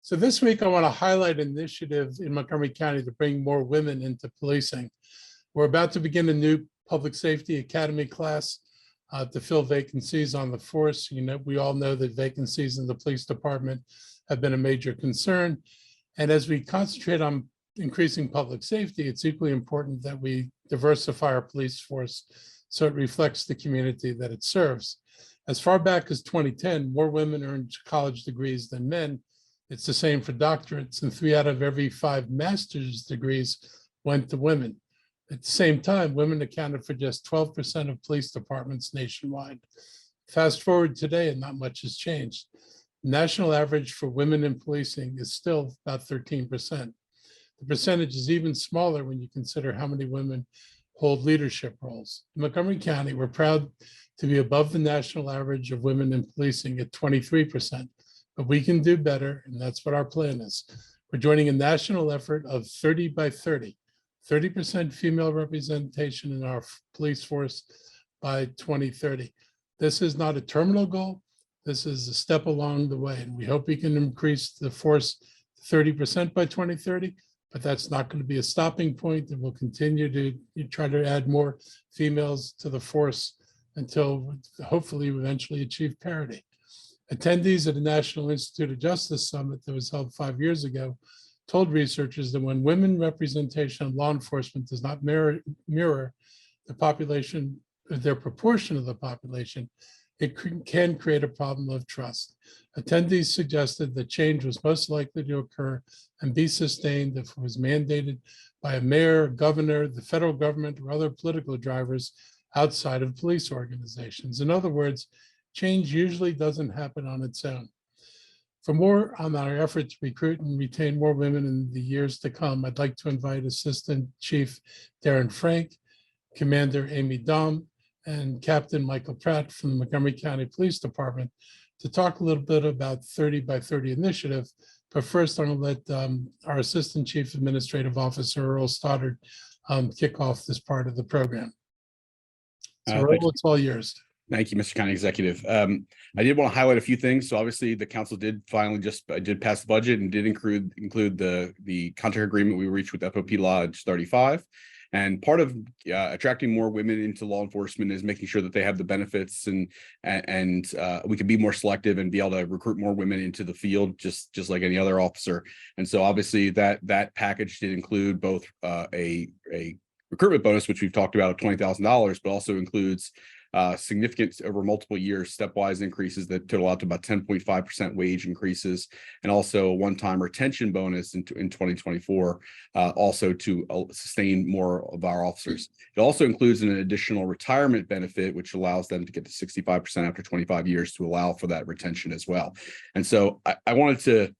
So this week, I want to highlight an initiative in Montgomery County to bring more women into policing. We're about to begin a new public safety academy class to fill vacancies on the force. We all know that vacancies in the police department have been a major concern. And as we concentrate on increasing public safety, it's equally important that we diversify our police force so it reflects the community that it serves. As far back as 2010, more women earned college degrees than men. It's the same for doctorates, and 3 out of every 5 master's degrees went to women. At the same time, women accounted for just 12% of police departments nationwide. Fast forward today, and not much has changed. The national average for women in policing is still about 13%. The percentage is even smaller when you consider how many women hold leadership roles. In Montgomery County, we're proud to be above the national average of women in policing at 23%. But we can do better, and that's what our plan is. We're joining a national effort of 30 by 30, 30% female representation in our police force by 2030. This is not a terminal goal. This is a step along the way, and we hope we can increase the force 30% by 2030, but that's not going to be a stopping point, and we'll continue to try to add more females to the force until hopefully we eventually achieve parity. Attendees at the National Institute of Justice Summit that was held 5 years ago told researchers that when women representation in law enforcement does not mirror the population, their proportion of the population, it can create a problem of trust. Attendees suggested that change was most likely to occur and be sustained if it was mandated by a mayor, governor, the federal government, or other political drivers outside of police organizations. In other words, change usually doesn't happen on its own. For more on our effort to recruit and retain more women in the years to come, I'd like to invite Assistant Chief Darren Frank, Commander Amy Dahm, and Captain Michael Pratt from the Montgomery County Police Department to talk a little bit about 30 by 30 initiative. But first, I'm going to let our Assistant Chief Administrative Officer, Earl Stoddard, kick off this part of the program. So Earl, it's all yours. Thank you, Mr. County Executive. I did want to highlight a few things. So obviously the council did finally did pass the budget and did include the contract agreement we reached with FOP Lodge 35. And part of attracting more women into law enforcement is making sure that they have the benefits and we can be more selective and be able to recruit more women into the field, just like any other officer. And so obviously that package did include both a recruitment bonus, which we've talked about, $20,000, but also includes significant over multiple years stepwise increases that total out to about 10.5% wage increases, and also a one-time retention bonus in 2024, also to sustain more of our officers. It also includes an additional retirement benefit, which allows them to get to 65% after 25 years to allow for that retention as well. And so I wanted to,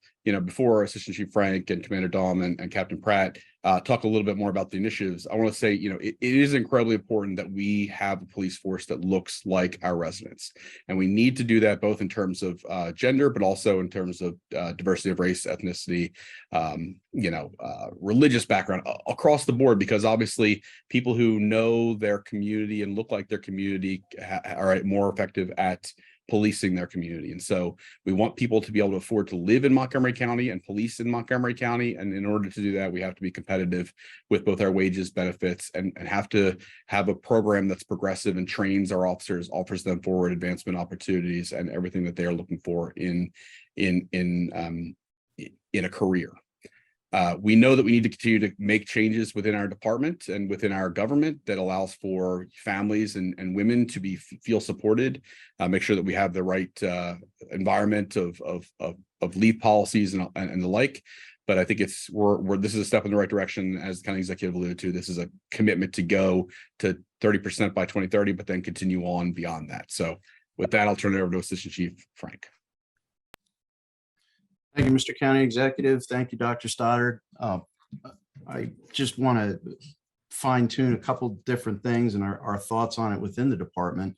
before Assistant Chief Frank and Commander Dahm and Captain Pratt talk a little bit more about the initiatives, I want to say, it is incredibly important that we have a police force that looks like our residents. And we need to do that both in terms of gender, but also in terms of diversity of race, ethnicity, religious background across the board, because obviously people who know their community and look like their community are more effective at policing their community. And so we want people to be able to afford to live in Montgomery County and police in Montgomery County. And in order to do that, we have to be competitive with both our wages, benefits, and have to have a program that's progressive and trains our officers, offers them forward advancement opportunities and everything that they are looking for in a career. We know that we need to continue to make changes within our department and within our government that allows for families and women to feel supported, make sure that we have the right environment of leave policies and the like. But I think this is a step in the right direction. As the county executive alluded to, this is a commitment to go to 30% by 2030, but then continue on beyond that. So with that, I'll turn it over to Assistant Chief Frank. Thank you, Mr. County Executive. Thank you, Dr. Stoddard. I just want to fine tune a couple different things and our thoughts on it within the department.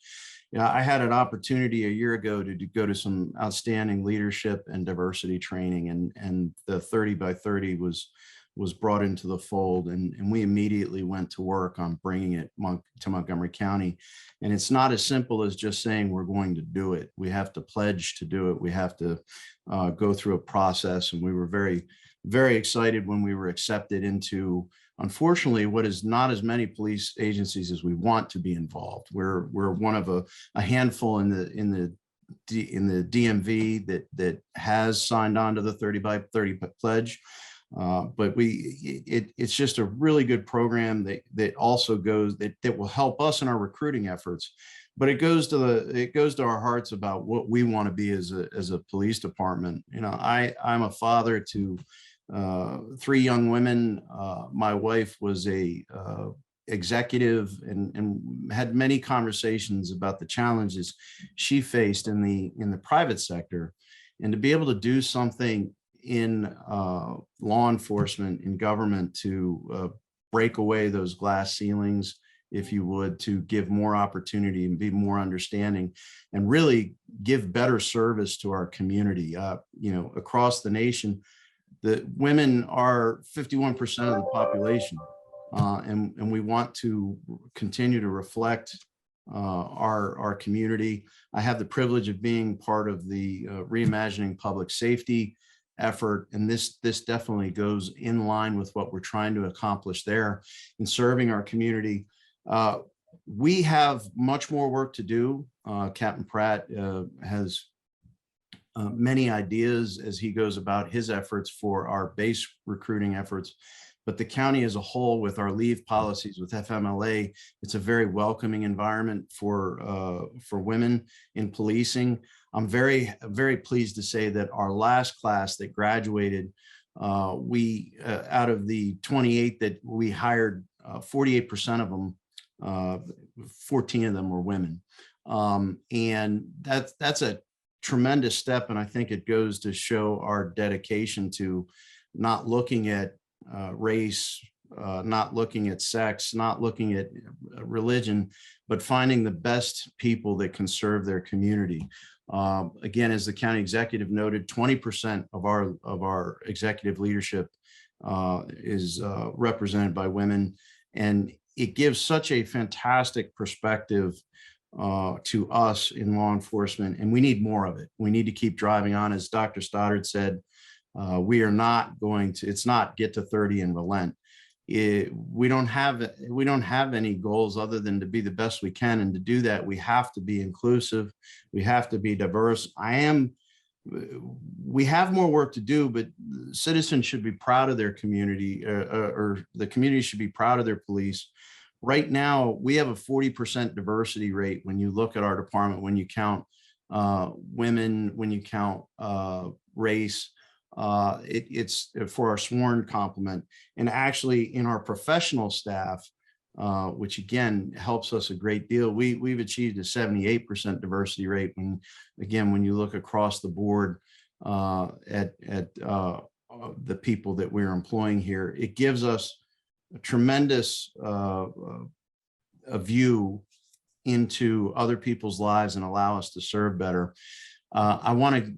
I had an opportunity a year ago to go to some outstanding leadership and diversity training, and the 30 by 30 was was brought into the fold, and we immediately went to work on bringing it to Montgomery County. And it's not as simple as just saying we're going to do it. We have to pledge to do it. We have to go through a process, and we were very, very excited when we were accepted into, unfortunately, what is not as many police agencies as we want to be involved. We're one of a handful in the DMV that has signed on to the 30 by 30 pledge. But it's just a really good program that also goes that will help us in our recruiting efforts. But it goes to our hearts about what we want to be as a police department. You know, I'm a father to 3 young women. My wife was a executive and had many conversations about the challenges she faced in the private sector, and to be able to do something in law enforcement, in government, to break away those glass ceilings, if you would, to give more opportunity and be more understanding and really give better service to our community. You know, across the nation, the women are 51% of the population. And we want to continue to reflect our community. I have the privilege of being part of the Reimagining Public Safety effort, and this definitely goes in line with what we're trying to accomplish there in serving our community. We have much more work to do. Captain Pratt has many ideas as he goes about his efforts for our base recruiting efforts. But the county as a whole, with our leave policies with FMLA, it's a very welcoming environment for women in policing. I'm very, very pleased to say that our last class that graduated, we out of the 28 that we hired, 48% of them, 14 of them were women. And that's a tremendous step. And I think it goes to show our dedication to not looking at race, not looking at sex, not looking at religion, but finding the best people that can serve their community. Again, as the county executive noted, 20% of our executive leadership is represented by women, and it gives such a fantastic perspective to us in law enforcement, and we need more of it. We need to keep driving on. As Dr. Stoddard said, we are not going to, it's not get to 30 and relent. We don't have any goals other than to be the best we can. And to do that, we have to be inclusive. We have to be diverse. We have more work to do, but citizens should be proud of their community, or the community should be proud of their police. Right now, we have a 40% diversity rate when you look at our department, when you count women, when you count race. It's for our sworn complement, and actually in our professional staff, which again helps us a great deal. We've achieved a 78% diversity rate when you look across the board at the people that we're employing here. It gives us a tremendous a view into other people's lives and allow us to serve better. I want to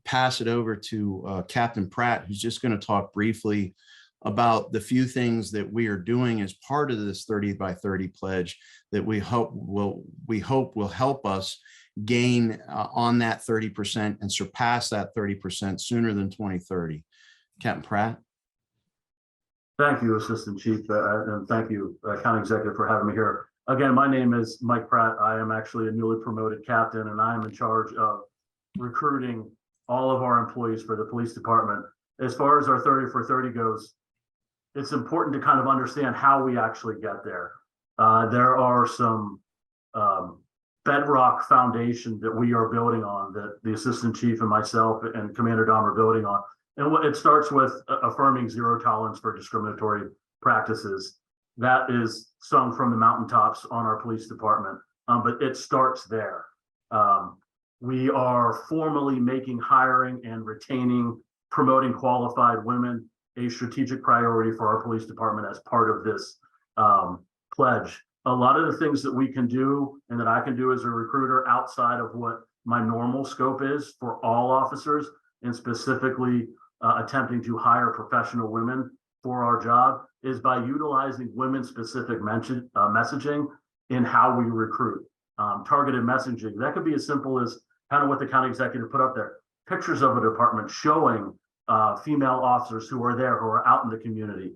pass it over to Captain Pratt, who's just going to talk briefly about the few things that we are doing as part of this 30 by 30 pledge that we hope will help us gain on that 30% and surpass that 30% sooner than 2030. Captain Pratt. Thank you, Assistant Chief, and thank you, County Executive, for having me here. Again, my name is Mike Pratt. I am actually a newly promoted captain, and I am in charge of recruiting all of our employees for the police department. As far as our 30 for 30 goes, it's important to kind of understand how we actually get there. There are some bedrock foundation that we are building on, that the Assistant Chief and myself and Commander Dom are building on. And it starts with affirming zero tolerance for discriminatory practices. That is sung from the mountaintops on our police department, but it starts there. We are formally making hiring and retaining, promoting qualified women a strategic priority for our police department as part of this pledge. A lot of the things that we can do and that I can do as a recruiter outside of what my normal scope is for all officers, and specifically attempting to hire professional women, for our job is by utilizing women-specific messaging in how we recruit. Targeted messaging, that could be as simple as kind of what the county executive put up there, pictures of a department showing female officers who are there, who are out in the community.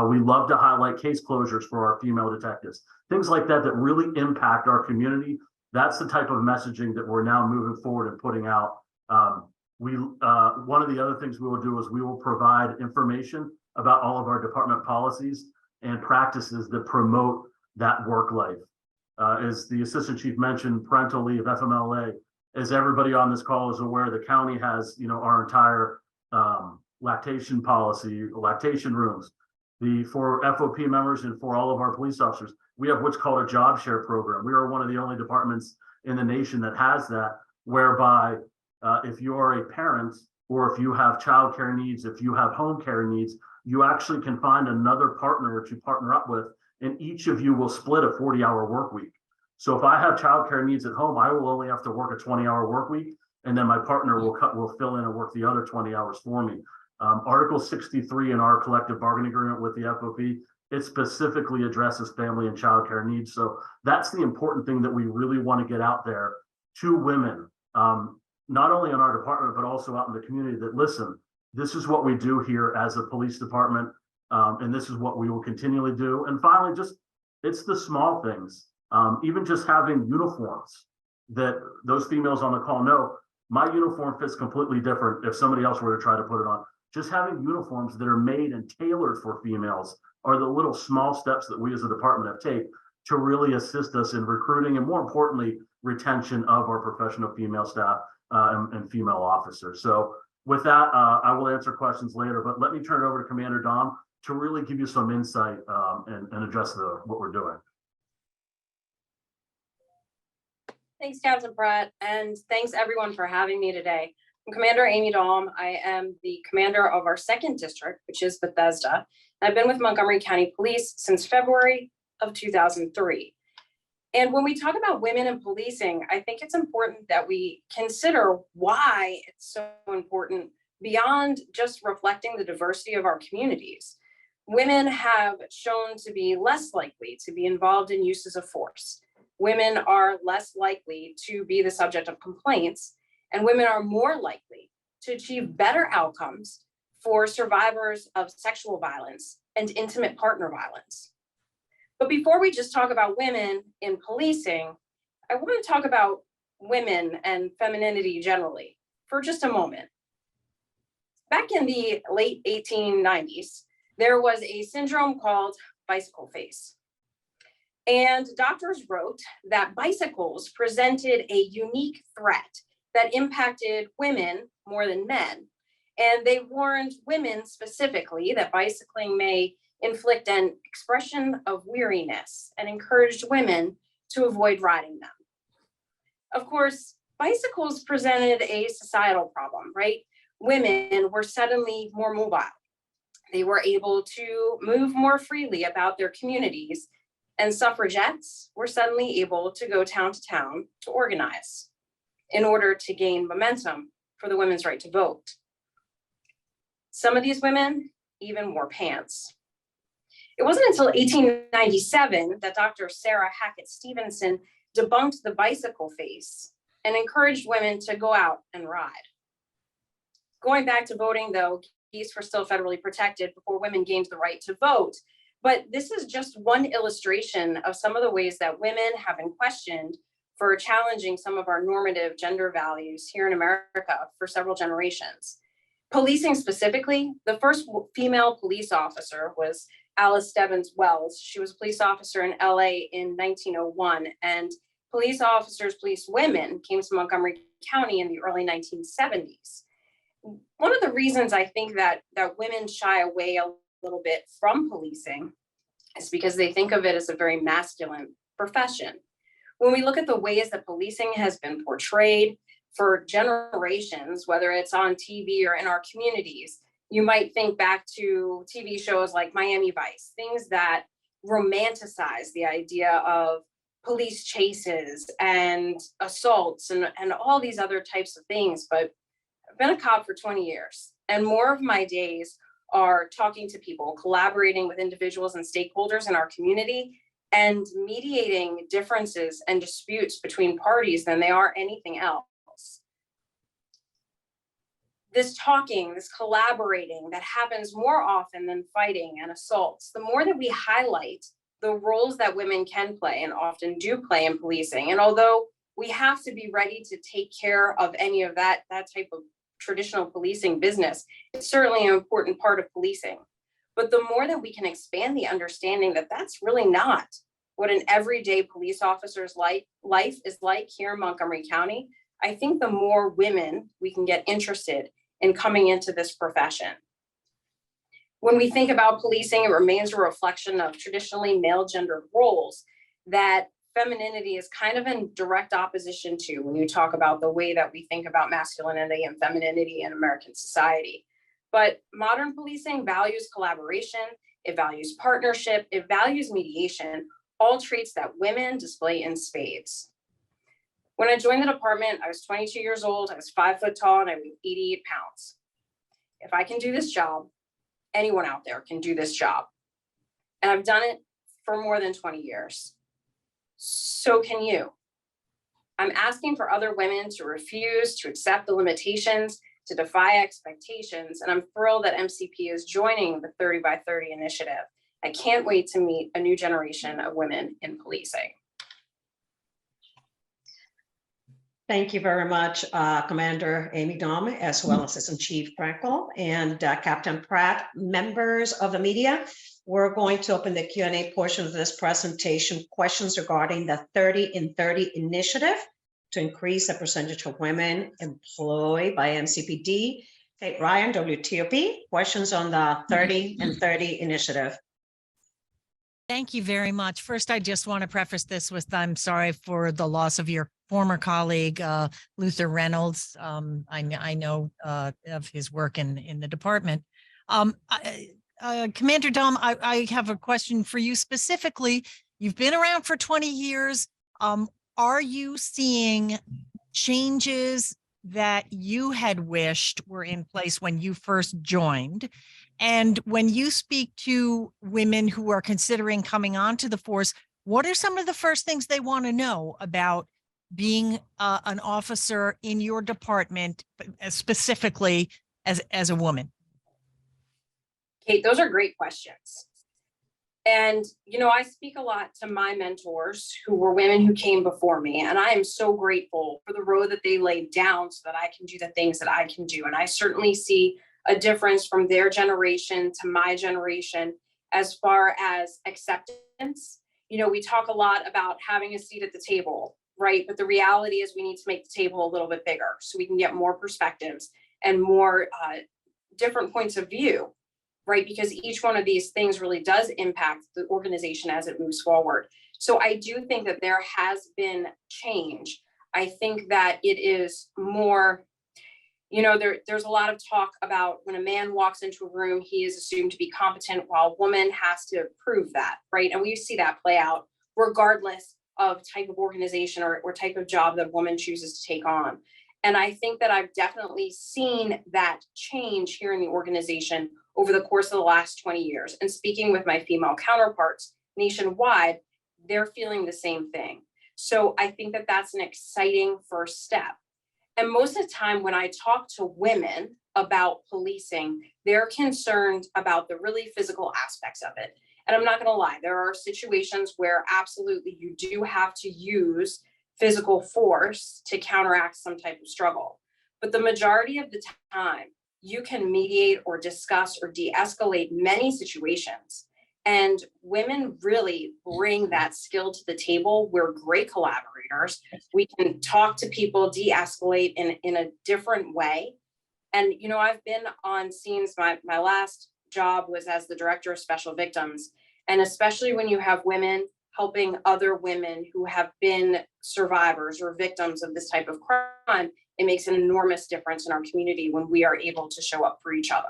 We love to highlight case closures for our female detectives, things like that, that really impact our community. That's the type of messaging that we're now moving forward and putting out. One of the other things we will do is we will provide information about all of our department policies and practices that promote that work life. As the assistant chief mentioned, parental leave, FMLA, as everybody on this call is aware, the county has, our entire lactation policy, lactation rooms. For FOP members and for all of our police officers, we have what's called a job share program. We are one of the only departments in the nation that has that, whereby if you are a parent or if you have childcare needs, if you have home care needs, you actually can find another partner to partner up with, and each of you will split a 40-hour work week. So if I have childcare needs at home, I will only have to work a 20-hour work week, and then my partner will fill in and work the other 20 hours for me. Article 63 in our collective bargaining agreement with the FOP, it specifically addresses family and childcare needs. So that's the important thing that we really want to get out there to women, not only in our department, but also out in the community, that listen, this is what we do here as a police department, and this is what we will continually do. And finally, it's the small things, even just having uniforms that those females on the call know, my uniform fits completely different if somebody else were to try to put it on. Just having uniforms that are made and tailored for females are the little small steps that we as a department have taken to really assist us in recruiting and, more importantly, retention of our professional female staff and female officers. So with that, I will answer questions later, but let me turn it over to Commander Dom to really give you some insight and address what we're doing. Thanks, Captain Pratt, and thanks everyone for having me today. I'm Commander Amy Dahm. I am the commander of our second district, which is Bethesda. I've been with Montgomery County Police since February of 2003. And when we talk about women in policing, I think it's important that we consider why it's so important beyond just reflecting the diversity of our communities. Women have shown to be less likely to be involved in uses of force. Women are less likely to be the subject of complaints, and women are more likely to achieve better outcomes for survivors of sexual violence and intimate partner violence. But before we just talk about women in policing, I want to talk about women and femininity generally for just a moment. Back in the late 1890s, there was a syndrome called bicycle face. And doctors wrote that bicycles presented a unique threat that impacted women more than men. And they warned women specifically that bicycling may inflict an expression of weariness and encouraged women to avoid riding them. Of course, bicycles presented a societal problem, right? Women were suddenly more mobile. They were able to move more freely about their communities, and suffragettes were suddenly able to go town to town to organize in order to gain momentum for the women's right to vote. Some of these women even wore pants. It wasn't until 1897 that Dr. Sarah Hackett Stevenson debunked the bicycle face and encouraged women to go out and ride. Going back to voting, though, geese were still federally protected before women gained the right to vote. But this is just one illustration of some of the ways that women have been questioned for challenging some of our normative gender values here in America for several generations. Policing specifically, the first female police officer was Alice Stebbins Wells. She was a police officer in LA in 1901, and police officers, police women came to Montgomery County in the early 1970s. One of the reasons I think that women shy away a little bit from policing is because they think of it as a very masculine profession. When we look at the ways that policing has been portrayed for generations, whether it's on TV or in our communities, you might think back to TV shows like Miami Vice, things that romanticize the idea of police chases and assaults and all these other types of things. But I've been a cop for 20 years, and more of my days are talking to people, collaborating with individuals and stakeholders in our community, and mediating differences and disputes between parties than they are anything else. This talking, this collaborating that happens more often than fighting and assaults, the more that we highlight the roles that women can play and often do play in policing. And although we have to be ready to take care of any of that type of traditional policing business, it's certainly an important part of policing. But the more that we can expand the understanding that that's really not what an everyday police officer's life is like here in Montgomery County, I think the more women we can get interested in coming into this profession. When we think about policing, it remains a reflection of traditionally male gendered roles that femininity is kind of in direct opposition to when you talk about the way that we think about masculinity and femininity in American society. But modern policing values collaboration, it values partnership, it values mediation, all traits that women display in spades. When I joined the department, I was 22 years old, I was 5 foot tall, and I weighed 88 pounds. If I can do this job, anyone out there can do this job. And I've done it for more than 20 years. So can you. I'm asking for other women to refuse to accept the limitations, to defy expectations, and I'm thrilled that MCP is joining the 30 by 30 initiative. I can't wait to meet a new generation of women in policing. Thank you very much, Commander Amy Daum, as well as Assistant Chief Frankel and Captain Pratt. Members of the media, we're going to open the Q&A portion of this presentation. Questions regarding the 30 in 30 initiative to increase the percentage of women employed by MCPD. Kate Ryan, WTOP, questions on the 30 in 30 initiative. Thank you very much. First, I just want to preface this with I'm sorry for the loss of your former colleague, Luther Reynolds. I know of his work in the department. Commander Daum, I have a question for you specifically. You've been around for 20 years. Are you seeing changes that you had wished were in place when you first joined? And when you speak to women who are considering coming onto the force, what are some of the first things they want to know about being an officer in your department, specifically as a woman? Kate, those are great questions. And, you know, I speak a lot to my mentors who were women who came before me, and I am so grateful for the road that they laid down so that I can do the things that I can do. And I certainly see a difference from their generation to my generation as far as acceptance. You know, we talk a lot about having a seat at the table, right? But the reality is we need to make the table a little bit bigger so we can get more perspectives and more different points of view, right? Because each one of these things really does impact the organization as it moves forward. So I do think that there has been change. I think that it is more, you know, there's a lot of talk about when a man walks into a room, he is assumed to be competent while a woman has to prove that, right? And we see that play out regardless of type of organization or type of job that a woman chooses to take on. And I think that I've definitely seen that change here in the organization over the course of the last 20 years. And speaking with my female counterparts nationwide, they're feeling the same thing. So I think that that's an exciting first step. And most of the time when I talk to women about policing, they're concerned about the really physical aspects of it. And I'm not going to lie, there are situations where absolutely you do have to use physical force to counteract some type of struggle. But the majority of the time, you can mediate or discuss or de-escalate many situations. And women really bring that skill to the table. We're great collaborators. We can talk to people, de-escalate in a different way. And, you know, I've been on scenes, my last job was as the director of special victims. And especially when you have women helping other women who have been survivors or victims of this type of crime, it makes an enormous difference in our community when we are able to show up for each other.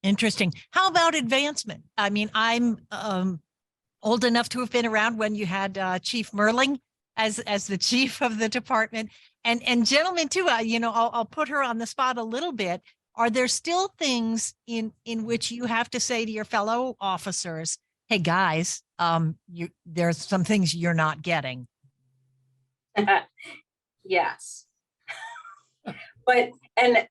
Interesting. How about advancement? I mean, I'm old enough to have been around when you had Chief Merling as the chief of the department, and gentlemen too. You know, I'll put her on the spot a little bit. are there still things in which you have to say to your fellow officers, hey guys, there's some things you're not getting? Yes. But, and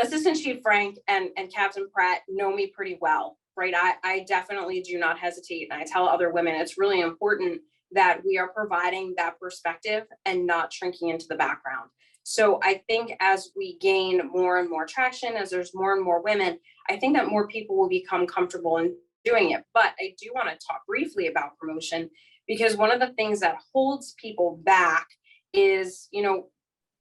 Assistant Chief Frank and Captain Pratt know me pretty well, right? I definitely do not hesitate. And I tell other women, it's really important that we are providing that perspective and not shrinking into the background. So I think as we gain more and more traction, as there's more and more women, I think that more people will become comfortable in doing it. But I do want to talk briefly about promotion, because one of the things that holds people back is,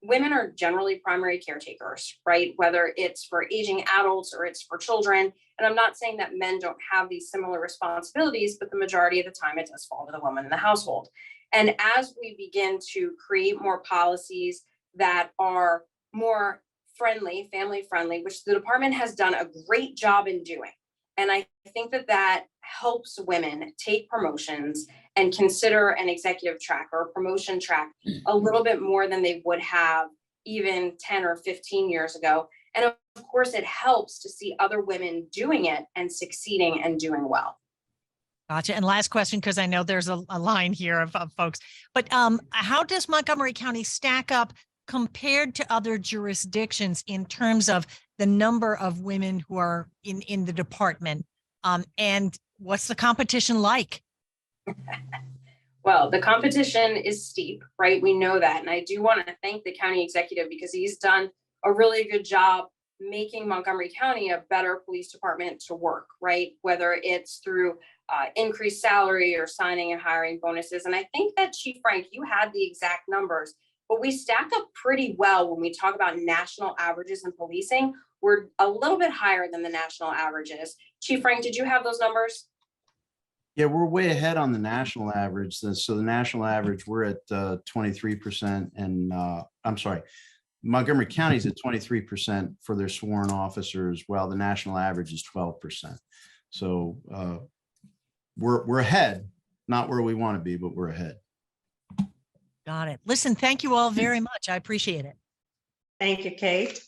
women are generally primary caretakers, right? Whether it's for aging adults or it's for children. And I'm not saying that men don't have these similar responsibilities, but the majority of the time it does fall to the woman in the household. And as we begin to create more policies that are more friendly, family friendly, which the department has done a great job in doing. And I think that helps women take promotions and consider an executive track or a promotion track a little bit more than they would have even 10 or 15 years ago. And of course, it helps to see other women doing it and succeeding and doing well. Gotcha. And last question, because I know there's a line here of folks, but how does Montgomery County stack up compared to other jurisdictions in terms of the number of women who are in the department? And what's the competition like? Well, the competition is steep, right? We know that. And I do want to thank the county executive because he's done a really good job making Montgomery County a better police department to work, right? Whether it's through increased salary or signing and hiring bonuses. And I think that Chief Frank, you had the exact numbers, but we stack up pretty well when we talk about national averages in policing. We're a little bit higher than the national averages. Chief Frank, did you have those numbers? Yeah, we're way ahead on the national average. So the national average, we're at 23%, and I'm sorry, Montgomery County's at 23% for their sworn officers, while the national average is 12%. So we're ahead, not where we want to be, but we're ahead. Got it. Listen, thank you all very much. I appreciate it. Thank you, Kate.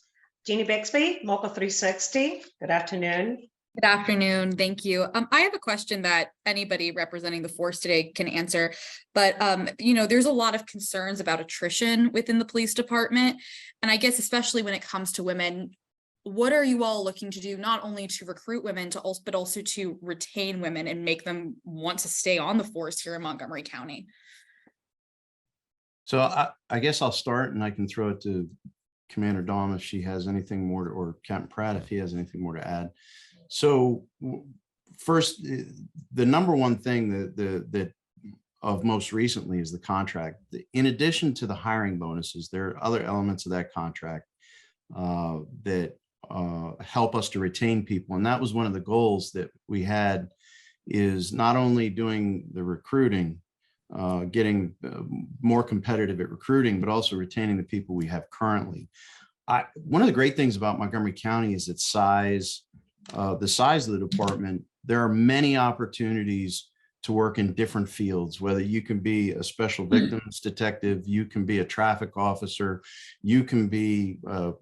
Jeannie Bixby, Local 360. Good afternoon. Good afternoon. Thank you. I have a question that anybody representing the force today can answer, but there's a lot of concerns about attrition within the police department. And I guess, especially when it comes to women, what are you all looking to do, not only to recruit women but also to retain women and make them want to stay on the force here in Montgomery County? So I guess I'll start, and I can throw it to Commander Dahm if she has anything more, or Captain Pratt if he has anything more to add. So first, the number one thing that of most recently is the contract. In addition to the hiring bonuses, there are other elements of that contract that help us to retain people. And that was one of the goals that we had, is not only doing the recruiting, getting more competitive at recruiting, but also retaining the people we have currently. One of the great things about Montgomery County is its size. The size of the department. There are many opportunities to work in different fields, whether you can be a special victims detective, you can be a traffic officer, you can be, a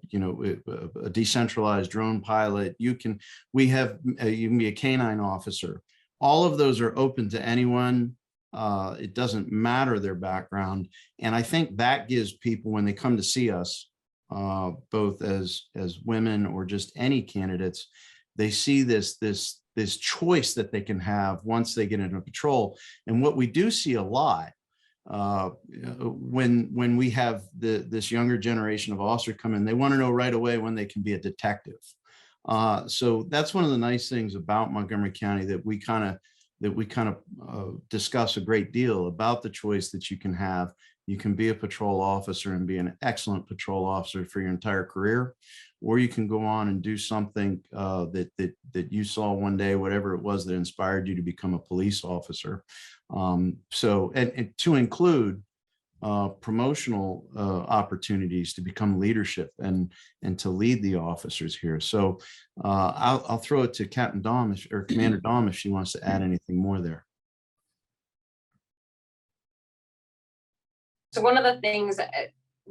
decentralized drone pilot, you can be a canine officer. All of those are open to anyone. It doesn't matter their background. And I think that gives people, when they come to see us, both as women or just any candidates, they see this choice that they can have once they get into patrol. And what we do see a lot when we have this younger generation of officers come in, they want to know right away when they can be a detective. So that's one of the nice things about Montgomery County, that we kind of discuss a great deal about the choice that you can have. You can be a patrol officer and be an excellent patrol officer for your entire career, or you can go on and do something that you saw one day, whatever it was that inspired you to become a police officer. So to include promotional opportunities to become leadership and to lead the officers here. So I'll throw it to Captain Dahm or Commander Dahm if she wants to add anything more there. So one of the things,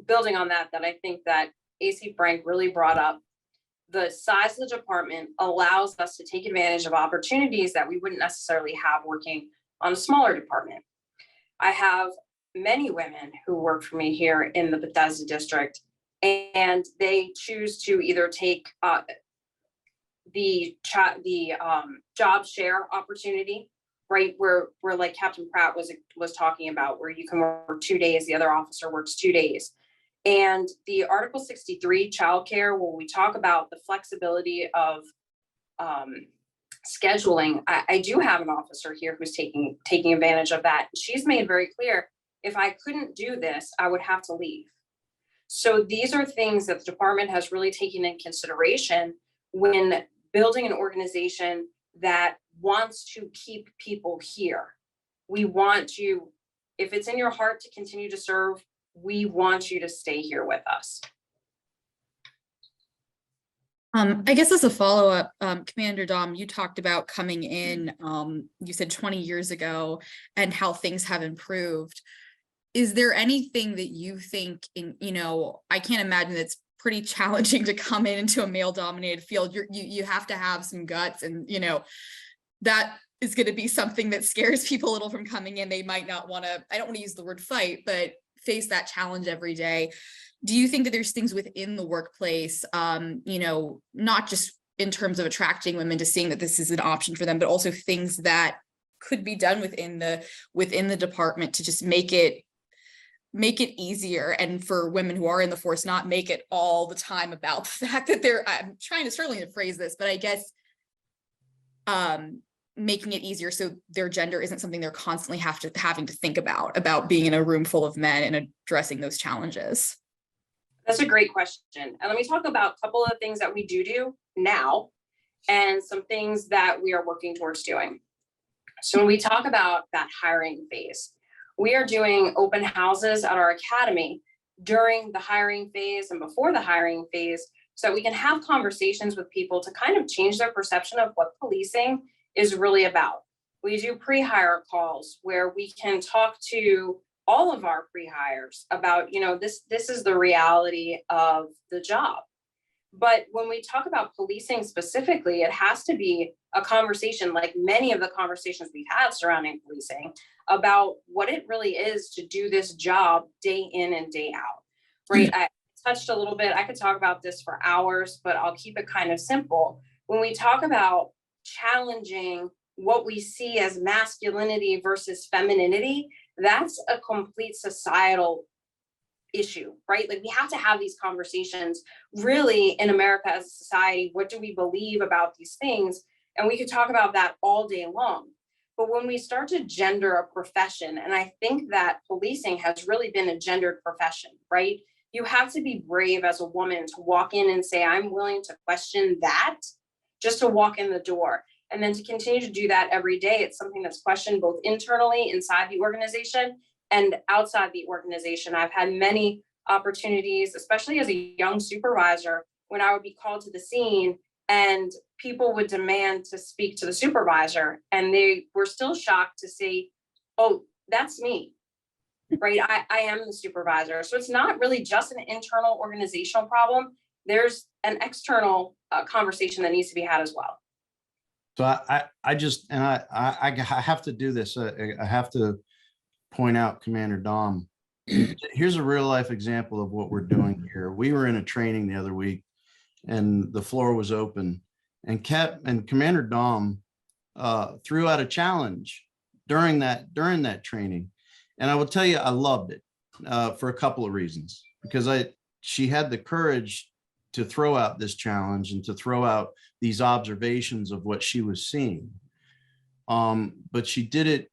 building on that I think that AC Frank really brought up, the size of the department allows us to take advantage of opportunities that we wouldn't necessarily have working on a smaller department. I have many women who work for me here in the Bethesda district, and they choose to either take the job share opportunity, right? Where like Captain Pratt was talking about, where you can work 2 days, the other officer works 2 days. And the Article 63 childcare, where we talk about the flexibility of scheduling, I do have an officer here who's taking advantage of that. She's made very clear, if I couldn't do this, I would have to leave. So these are things that the department has really taken in consideration when building an organization that wants to keep people here. We want you, if it's in your heart to continue to serve, we want you to stay here with us. I guess as a follow-up, Commander Dom, you talked about coming in, you said 20 years ago, and how things have improved. Is there anything that you think I can't imagine it's pretty challenging to come into a male-dominated field. You have to have some guts, and that is going to be something that scares people a little from coming in. They might not want to, I don't want to use the word fight, but face that challenge every day. Do you think that there's things within the workplace, not just in terms of attracting women to seeing that this is an option for them, but also things that could be done within the department to just make it easier, and for women who are in the force, not make it all the time about the fact that I'm trying to certainly phrase this, but I guess making it easier so their gender isn't something they're constantly having to think about being in a room full of men and addressing those challenges? That's a great question. And let me talk about a couple of things that we do now and some things that we are working towards doing. So when we talk about that hiring phase, we are doing open houses at our academy during the hiring phase and before the hiring phase, so that we can have conversations with people to kind of change their perception of what policing is really about. We do pre-hire calls where we can talk to all of our pre-hires about, this is the reality of the job. But when we talk about policing specifically, it has to be a conversation, like many of the conversations we've had surrounding policing, about what it really is to do this job day in and day out, right? I touched a little bit, I could talk about this for hours, but I'll keep it kind of simple. When we talk about challenging what we see as masculinity versus femininity, that's a complete societal issue, right? Like, we have to have these conversations really in America as a society. What do we believe about these things? And we could talk about that all day long. But when we start to gender a profession, and I think that policing has really been a gendered profession, right? You have to be brave as a woman to walk in and say, I'm willing to question that, just to walk in the door. And then to continue to do that every day, it's something that's questioned both internally inside the organization and outside the organization. I've had many opportunities, especially as a young supervisor, when I would be called to the scene and people would demand to speak to the supervisor, and they were still shocked to see, oh, that's me, right? I am the supervisor. So it's not really just an internal organizational problem. There's an external conversation that needs to be had as well. So I have to do this. I have to point out, Commander Dom, here's a real life example of what we're doing here. We were in a training the other week and the floor was open, and Commander Dom threw out a challenge during that training. And I will tell you, I loved it for a couple of reasons, because she had the courage to throw out this challenge and to throw out these observations of what she was seeing. But she did it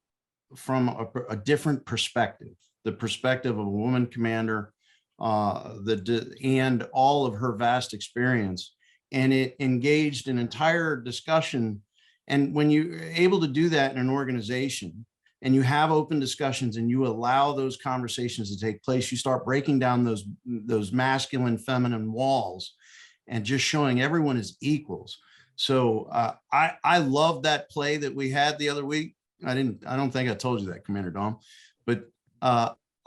from a different perspective, the perspective of a woman commander, and all of her vast experience. And it engaged an entire discussion. And when you're able to do that in an organization, and you have open discussions and you allow those conversations to take place, you start breaking down those masculine, feminine walls and just showing everyone as equals. So I love that play that we had the other week. I don't think I told you that, Commander Dom, but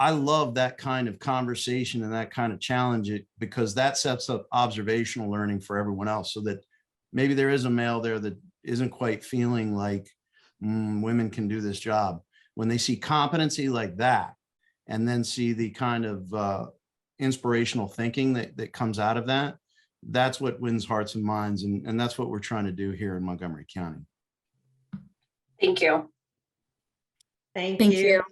I love that kind of conversation and that kind of challenge it, because that sets up observational learning for everyone else, so that maybe there is a male there that isn't quite feeling like women can do this job. When they see competency like that, and then see the kind of inspirational thinking that comes out of that, that's what wins hearts and minds. And that's what we're trying to do here in Montgomery County. Thank you. Thank Thank you. you.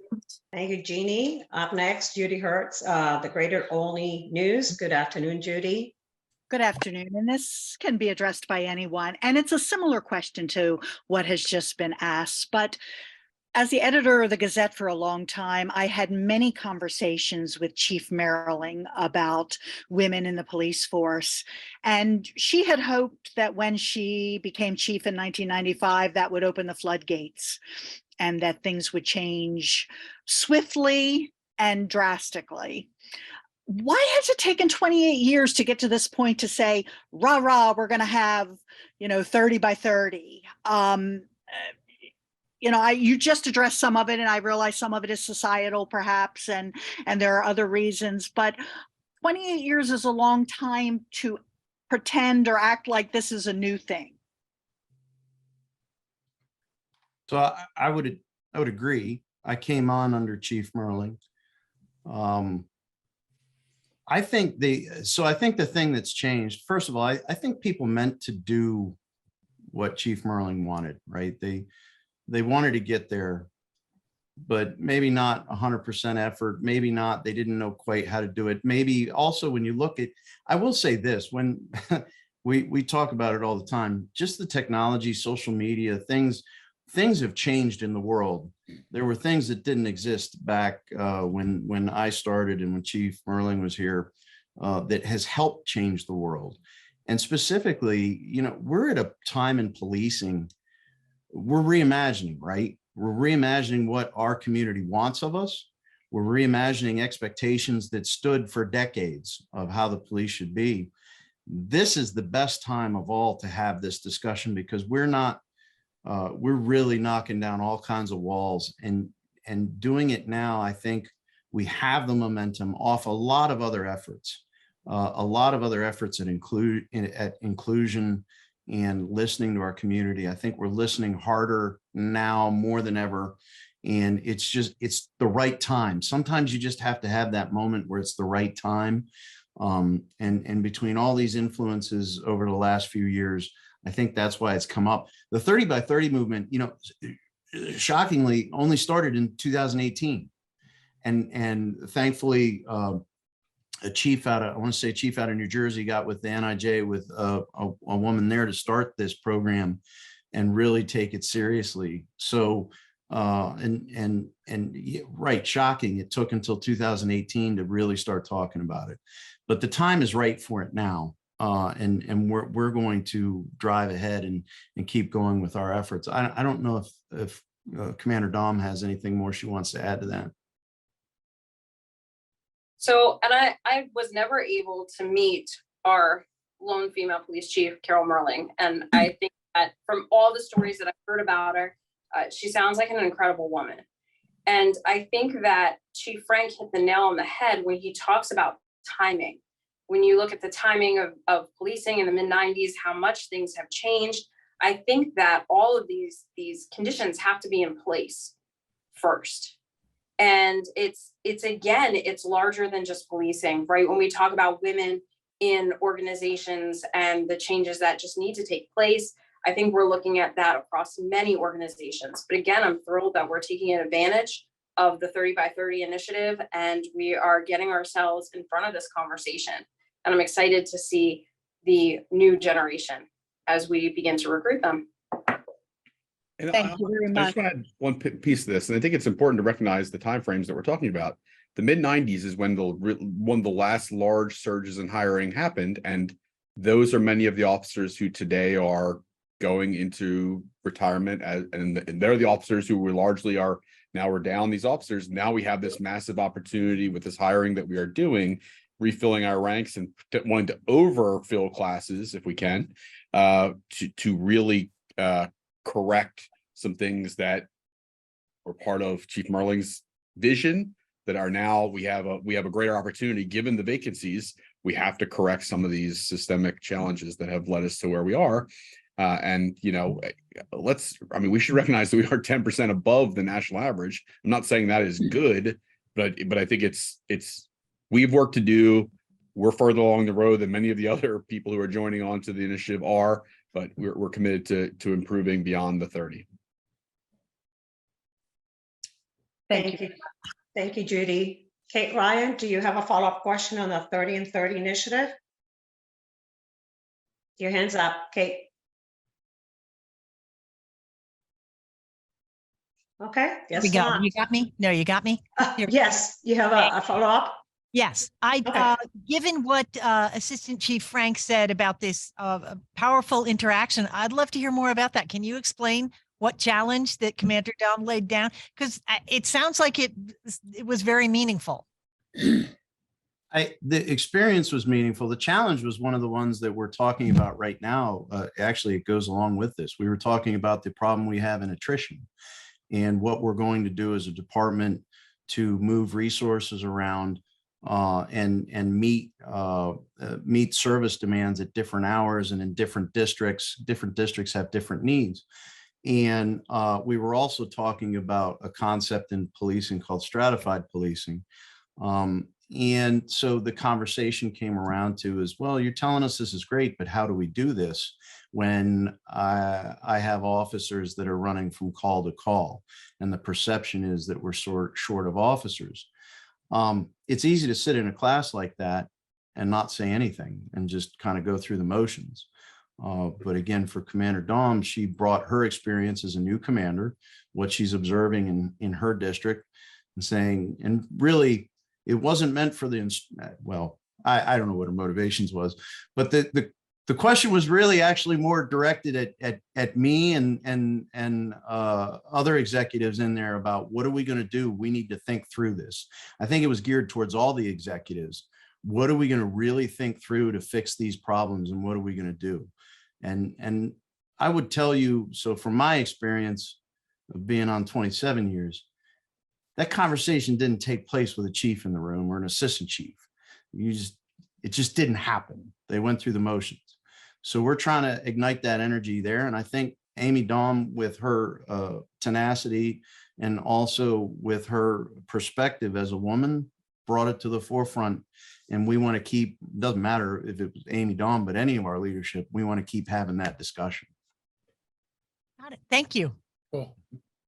Thank you, Jeannie. Up next, Judy Hertz, the Greater Olney News. Good afternoon, Judy. Good afternoon, and this can be addressed by anyone. And it's a similar question to what has just been asked. But as the editor of the Gazette for a long time, I had many conversations with Chief Merriling about women in the police force. And she had hoped that when she became chief in 1995, that would open the floodgates and that things would change swiftly and drastically. Why has it taken 28 years to get to this point to say, rah, rah, we're going to have, 30 by 30? You just addressed some of it, and I realize some of it is societal perhaps, and there are other reasons, but 28 years is a long time to pretend or act like this is a new thing. So I would agree. I came on under Chief Merling. I think the thing that's changed, first of all, I think people meant to do what Chief Merling wanted, right? They wanted to get there, but maybe not 100% effort. Maybe not, they didn't know quite how to do it. Maybe also when you look at, I will say this, when we talk about it all the time, just the technology, social media, things have changed in the world. There were things that didn't exist back when I started and when Chief Merling was here, that has helped change the world. And specifically, we're at a time in policing, we're reimagining, right? We're reimagining what our community wants of us. We're reimagining expectations that stood for decades of how the police should be. This is the best time of all to have this discussion, because we're really knocking down all kinds of walls, and doing it now. I think we have the momentum off a lot of other efforts, at inclusion and listening to our community. I think we're listening harder now more than ever. And it's the right time. Sometimes you just have to have that moment where it's the right time. And between all these influences over the last few years, I think that's why it's come up. The 30 by 30 movement, shockingly only started in 2018. And thankfully, a chief out of New Jersey got with the NIJ with a woman there to start this program and really take it seriously. So, right, shocking. It took until 2018 to really start talking about it, but the time is right for it now. And we're going to drive ahead and keep going with our efforts. I don't know if Commander Dom has anything more she wants to add to that. So, and I was never able to meet our lone female police chief, Carol Merling. And I think that from all the stories that I've heard about her, she sounds like an incredible woman. And I think that Chief Frank hit the nail on the head when he talks about timing. When you look at the timing of policing in the mid-90s, how much things have changed, I think that all of these conditions have to be in place first. And it's larger than just policing, right? When we talk about women in organizations and the changes that just need to take place, I think we're looking at that across many organizations. But again, I'm thrilled that we're taking advantage of the 30 by 30 initiative, and we are getting ourselves in front of this conversation. And I'm excited to see the new generation as we begin to recruit them. And Thank you very I much. just want to add one piece of this, and I think it's important to recognize the timeframes that we're talking about. The mid-90s is when one of the last large surges in hiring happened, and those are many of the officers who today are going into retirement, and they're the officers who we're down these officers. Now we have this massive opportunity with this hiring that we are doing, refilling our ranks and wanting to overfill classes if we can, to really correct some things that were part of Chief Merling's vision that are now, we have a greater opportunity, given the vacancies. We have to correct some of these systemic challenges that have led us to where we are. And, you know, we should recognize that we are 10% above the national average. I'm not saying that is good, but I think we have work to do. We're further along the road than many of the other people who are joining on to the initiative are, but we're committed to improving beyond the 30. Thank you. Thank you, Judy. Kate Ryan, do you have a follow-up question on the 30 and 30 initiative? Your hand's up, Kate. Okay. There we Yes. go. You got me? No, you got me? Yes, you have a follow-up? Yes, Okay. Given what Assistant Chief Frank said about this powerful interaction, I'd love to hear more about that. Can you explain what challenge that Commander Dom laid down? Because it sounds like it was very meaningful. The experience was meaningful. The challenge was one of the ones that we're talking about right now. Actually, it goes along with this. We were talking about the problem we have in attrition and what we're going to do as a department to move resources around and meet service demands at different hours and in different districts. Different districts have different needs. And we were also talking about a concept in policing called stratified policing. And so the conversation came around to is, well, you're telling us this is great, but how do we do this when I have officers that are running from call to call? And the perception is that we're short of officers. It's easy to sit in a class like that and not say anything and just kind of go through the motions. But again, for Commander Dom, she brought her experience as a new commander, what she's observing in her district, and saying, and really, it wasn't meant for well, I don't know what her motivations was, but the question was really actually more directed at me and other executives in there about what are we going to do? We need to think through this. I think it was geared towards all the executives. What are we going to really think through to fix these problems, and what are we going to do? And I would tell you, so from my experience of being on 27 years, that conversation didn't take place with a chief in the room or an assistant chief. It just didn't happen. They went through the motions. So we're trying to ignite that energy there. And I think Amy Dom, with her tenacity and also with her perspective as a woman, brought it to the forefront. And we want to keep, doesn't matter if it was Amy Dom, but any of our leadership, we want to keep having that discussion. Got it. Thank you. Cool.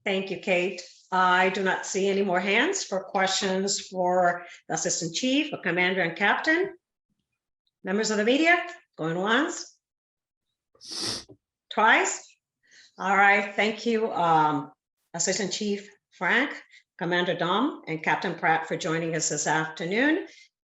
Thank you, Kate. I do not see any more hands for questions for the Assistant Chief, or Commander and Captain. Members of the media, going once, twice. All right, thank you, Assistant Chief Frank, Commander Dom, and Captain Pratt for joining us this afternoon.